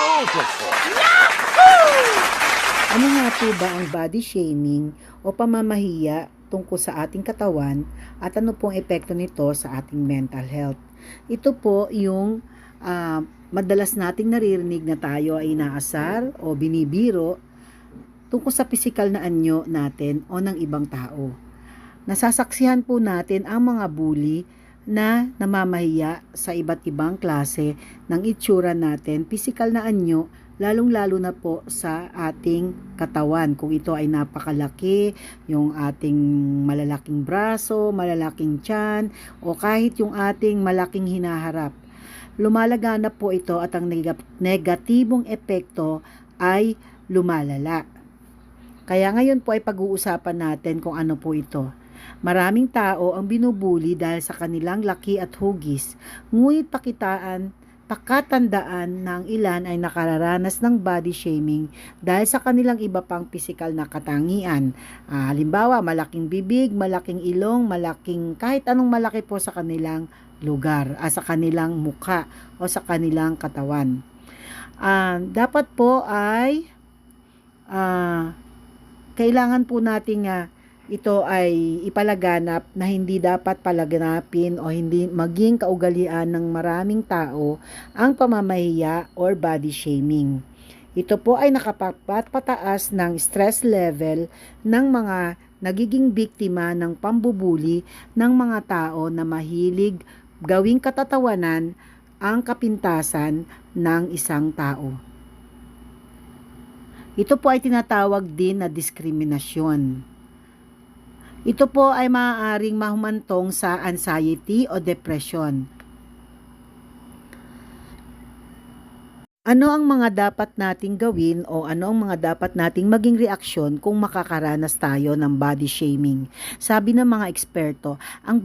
Beautiful! Ano nga po ba ang body shaming o pamamahiya tungkol sa ating katawan at ano pong epekto nito sa ating mental health? Ito po yung madalas nating naririnig na tayo ay inaasar o binibiro tungkol sa pisikal na anyo natin o ng ibang tao. Nasasaksihan po natin ang mga bully na namamahiya sa iba't ibang klase ng itsura natin, pisikal na anyo, lalong-lalo na po sa ating katawan. Kung ito ay napakalaki, yung ating malalaking braso, malalaking tiyan, o kahit yung ating malaking hinaharap. Lumalaganap po ito at ang negatibong epekto ay lumalala. Kaya ngayon po ay pag-uusapan natin kung ano po ito. Maraming tao ang binubuli dahil sa kanilang laki at hugis, ngunit pakatandaan na ang ilan ay nakararanas ng body shaming dahil sa kanilang iba pang pisikal na katangian. Halimbawa, malaking bibig, malaking ilong, kahit anong malaki po sa kanilang lugar, sa kanilang mukha o sa kanilang katawan. Dapat po ay kailangan po nating ito ay ipalaganap na hindi dapat palaganapin o hindi maging kaugalian ng maraming tao ang pamamahiya or body shaming. Ito po ay nakapagpataas ng stress level ng mga nagiging biktima ng pambubuli ng mga tao na mahilig gawing katatawanan ang kapintasan ng isang tao. Ito po ay tinatawag din na diskriminasyon. Ito po ay maaaring mahumantong sa anxiety o depression. Ano ang mga dapat nating gawin o ano ang mga dapat nating maging reaksyon kung makakaranas tayo ng body shaming? Sabi ng mga eksperto, ang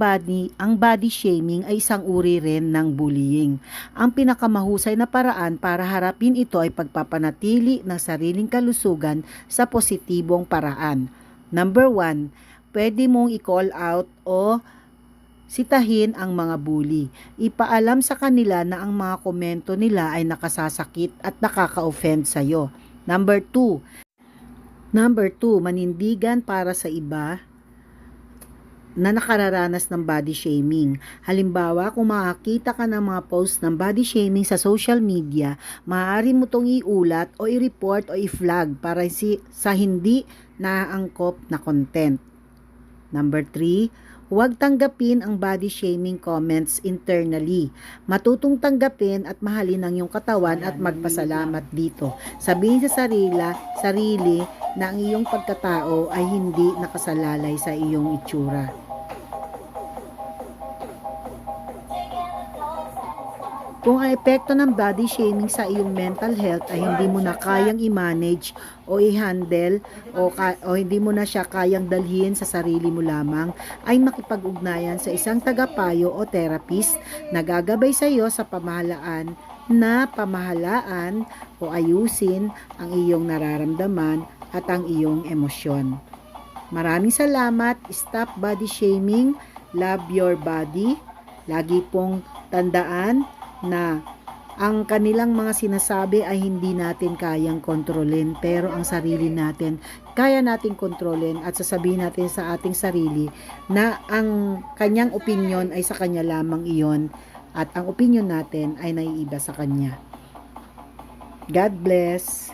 body shaming ay isang uri rin ng bullying. Ang pinakamahusay na paraan para harapin ito ay pagpapanatili ng sariling kalusugan sa positibong paraan. Number 1, pwede mong i-call out o sitahin ang mga bully. Ipaalam sa kanila na ang mga komento nila ay nakasasakit at nakaka-offend sa'yo. Number 2, manindigan para sa iba na nakararanas ng body shaming. Halimbawa, kung makakita ka ng mga post ng body shaming sa social media, maaari mo itong iulat o i-report o i-flag para sa hindi naaangkop na content. Number 3, huwag tanggapin ang body shaming comments internally. Matutong tanggapin at mahalin ang iyong katawan at magpasalamat dito. Sabihin sa sarili na ang iyong pagkatao ay hindi nakasalalay sa iyong itsura. Kung ang epekto ng body shaming sa iyong mental health ay hindi mo na kayang i-manage o i-handle o hindi mo na siya kayang dalhin sa sarili mo lamang, ay makipag-ugnayan sa isang tagapayo o therapist na gagabay sa iyo sa pamahalaan o ayusin ang iyong nararamdaman at ang iyong emosyon. Maraming salamat. Stop body shaming. Love your body. Lagi pong tandaan na ang kanilang mga sinasabi ay hindi natin kayang kontrolin, pero ang sarili natin kaya nating kontrolin at sasabihin natin sa ating sarili na ang kanyang opinion ay sa kanya lamang iyon at ang opinion natin ay naiiba sa kanya. God bless.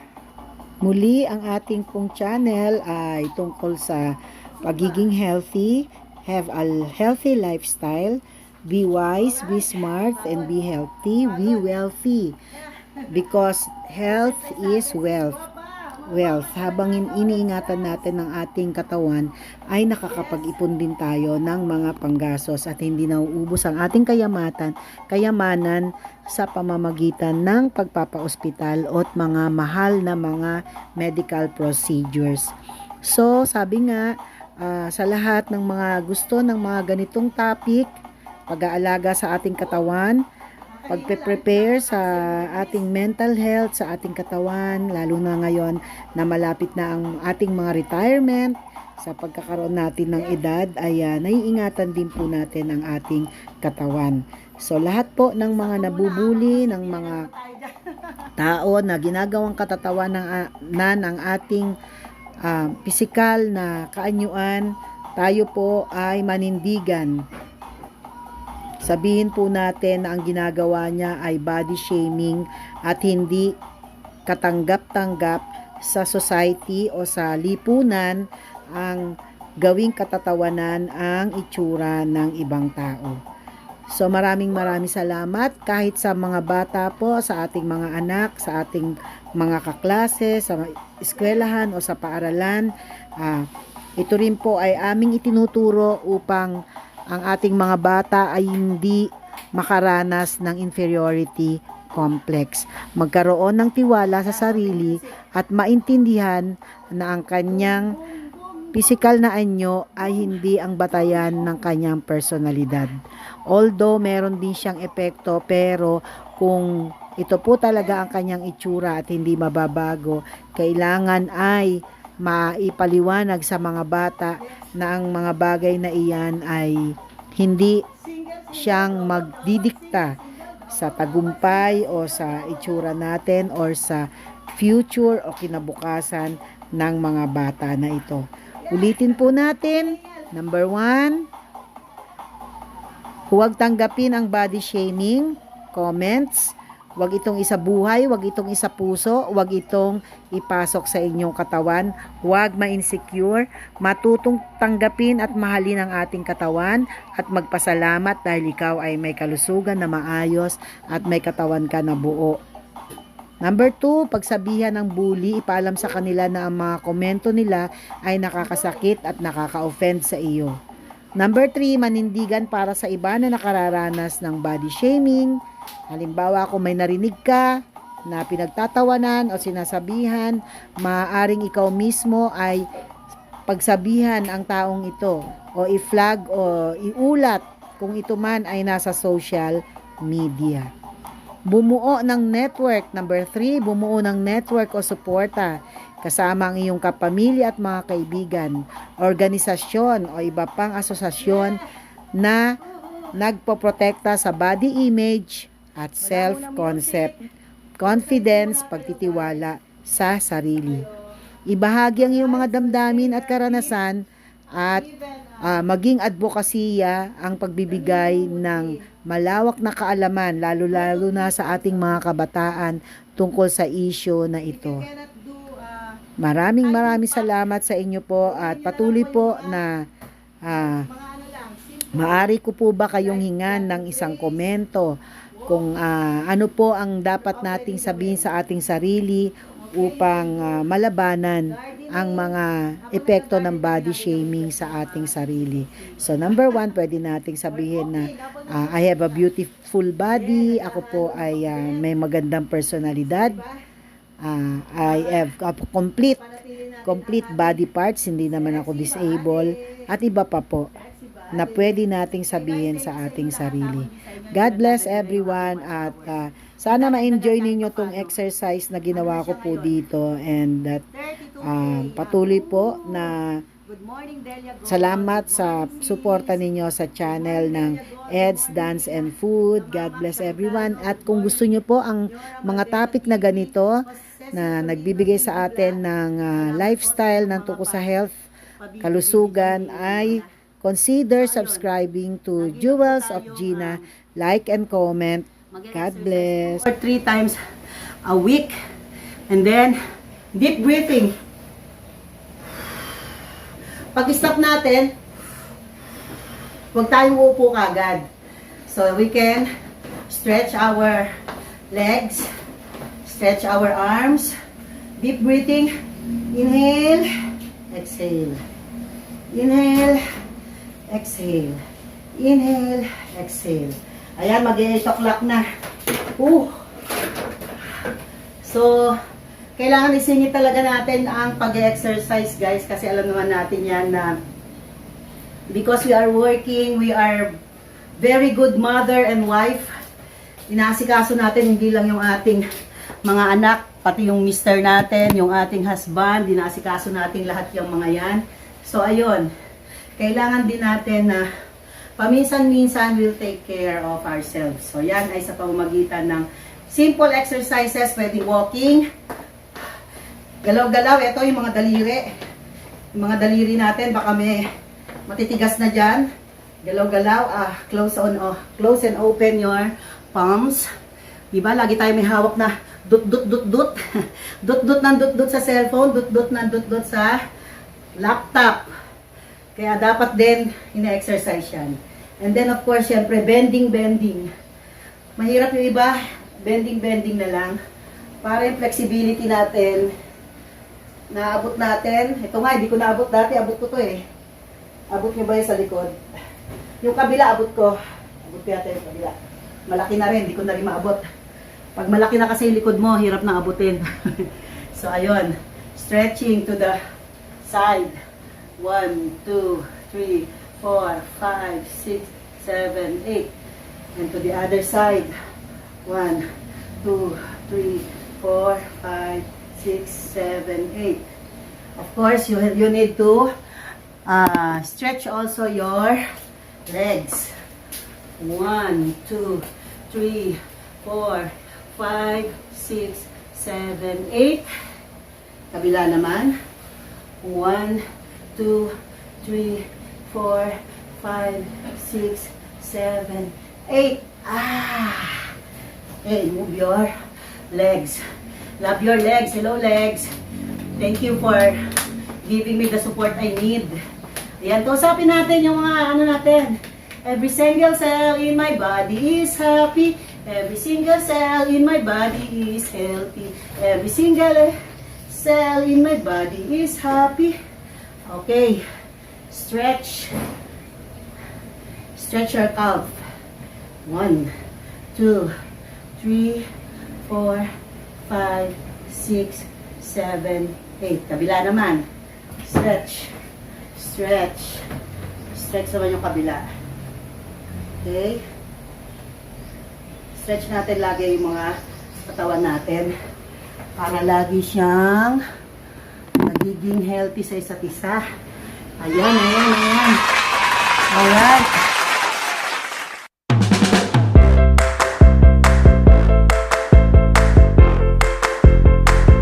Muli, ang ating pong channel ay tungkol sa pagiging healthy, have a healthy lifestyle. Be wise, be smart, and be healthy, be wealthy. Because health is wealth. Habang iniingatan natin ng ating katawan, ay nakakapag-ipon din tayo ng mga panggastos at hindi nauubos ang ating kayamanan sa pamamagitan ng pagpapaospital at mga mahal na mga medical procedures. So, sabi nga, sa lahat ng mga gusto ng mga ganitong topic, pag-aalaga sa ating katawan, pagpe-prepare sa ating mental health, sa ating katawan, lalo na ngayon na malapit na ang ating mga retirement, sa pagkakaroon natin ng edad, ay naiingatan din po natin ang ating katawan. So lahat po ng mga nabubuli, ng mga tao na ginagawang katatawan ng ating pisikal na kaanyuan, tayo po ay manindigan. Sabihin po natin na ang ginagawa niya ay body shaming at hindi katanggap-tanggap sa society o sa lipunan ang gawing katatawanan ang itsura ng ibang tao. So maraming salamat kahit sa mga bata po, sa ating mga anak, sa ating mga kaklase, sa eskwelahan o sa paaralan. Ito rin po ay aming itinuturo upang ang ating mga bata ay hindi makaranas ng inferiority complex. Magkaroon ng tiwala sa sarili at maintindihan na ang kanyang pisikal na anyo ay hindi ang batayan ng kanyang personalidad. Although meron din siyang epekto, pero kung ito po talaga ang kanyang itsura at hindi mababago, kailangan ay maipaliwanag sa mga bata na ang mga bagay na iyan ay hindi siyang magdidikta sa tagumpay o sa itsura natin or sa future o kinabukasan ng mga bata na ito. Ulitin po natin, number 1, huwag tanggapin ang body shaming, comments, huwag itong isabuhay, huwag itong isapuso, huwag itong ipasok sa inyong katawan, huwag ma-insecure, matutong tanggapin at mahalin ang ating katawan at magpasalamat dahil ikaw ay may kalusugan na maayos at may katawan ka na buo. Number 2, pagsabihan ng bully, ipaalam sa kanila na ang mga komento nila ay nakakasakit at nakaka-offend sa iyo. Number 3, manindigan para sa iba na nakararanas ng body shaming. Halimbawa, kung may narinig ka na pinagtatawanan o sinasabihan, maaaring ikaw mismo ay pagsabihan ang taong ito o i-flag o iulat kung ito man ay nasa social media. Bumuo ng network. Number 3, bumuo ng network o suporta kasama ang iyong kapamilya at mga kaibigan, organisasyon o iba pang asosasyon na nagpoprotekta sa body image at self-concept, confidence, pagtitiwala sa sarili. Ibahagi ang iyong mga damdamin at karanasan at maging advokasya ang pagbibigay ng malawak na kaalaman, lalo-lalo na sa ating mga kabataan tungkol sa issue na ito. Maraming salamat sa inyo po at patuloy po na maari ko po ba kayong hingan ng isang komento kung ano po ang dapat nating sabihin sa ating sarili upang malabanan ang mga epekto ng body shaming sa ating sarili. So number 1, pwede nating sabihin na I have a beautiful body, ako po ay may magandang personalidad, I have complete body parts, hindi naman ako disabled, at iba pa po na pwede nating sabihin sa ating sarili. God bless everyone at sana ma-enjoy ninyo tong exercise na ginawa ko po dito and that patuloy po na salamat sa suporta ninyo sa channel ng Ed's Dance and Food. God bless everyone at kung gusto nyo po ang mga topic na ganito na nagbibigay sa atin ng lifestyle ng tungkol sa health, kalusugan ay consider subscribing to Jewels of Gina. Like and comment. God bless. 3 times a week. And then, deep breathing. Pag-stop natin, huwag tayong uupo kagad. So, we can stretch our legs, stretch our arms. Deep breathing. Inhale, exhale. Inhale, exhale. Inhale, exhale. Ayan, mag-8 o'clock na. So, kailangan isingit talaga natin ang pag-exercise, guys, kasi alam naman natin yan na because we are working, we are very good mother and wife. Inaasikaso natin hindi lang yung ating mga anak, pati yung mister natin, yung ating husband, inaasikaso natin lahat yung mga yan. So, ayun, kailangan din natin na paminsan-minsan we'll take care of ourselves. So yan ay sa pamamagitan ng simple exercises, pwedeng walking, galaw-galaw. Ito yung mga daliri. Yung mga daliri natin, baka may matitigas na dyan. Galaw-galaw, close and open your palms. Diba? Lagi tayo may hawak na dut-dut-dut-dut. Dut-dut ng dut-dut sa cellphone, dut-dut ng dut-dut sa laptop. Kaya dapat din ina-exercise yan. And then of course, syempre, bending. Mahirap yung iba, bending na lang. Para yung flexibility natin, naabot natin. Ito nga, hindi ko naabot dati, abot ko to eh. Abot nyo ba yung sa likod? Yung kabila, abot ko. Abot ko yata yung kabila. Malaki na rin, hindi ko na rin maabot. Pag malaki na kasi yung likod mo, hirap na abutin. So, ayun. Stretching to the side. 1, 2, 3, 4, 5, 6, 7, 8. And to the other side. 1, 2, 3, 4, 5, 6, 7, 8. Of course, you need to stretch also your legs. 1, 2, 3, 4, 5, 6, 7, 8. Kabila naman. 1, 2, 3, 4, 5, 6, 7, 8. Okay, move your legs. Love your legs. Hello, legs. Thank you for giving me the support I need. Ayan, kausapin natin yung mga ano natin. Every single cell in my body is happy. Every single cell in my body is healthy. Every single cell in my body is happy. Okay. Stretch. Stretch your calf. 1, 2, 3, 4, 5, 6, 7, 8. Kabila naman. Stretch. Stretch. Stretch naman yung kabila. Okay. Stretch natin lagi yung mga katawan natin para lagi siyang nagiging healthy sa isa't isa. Ayan. Alright.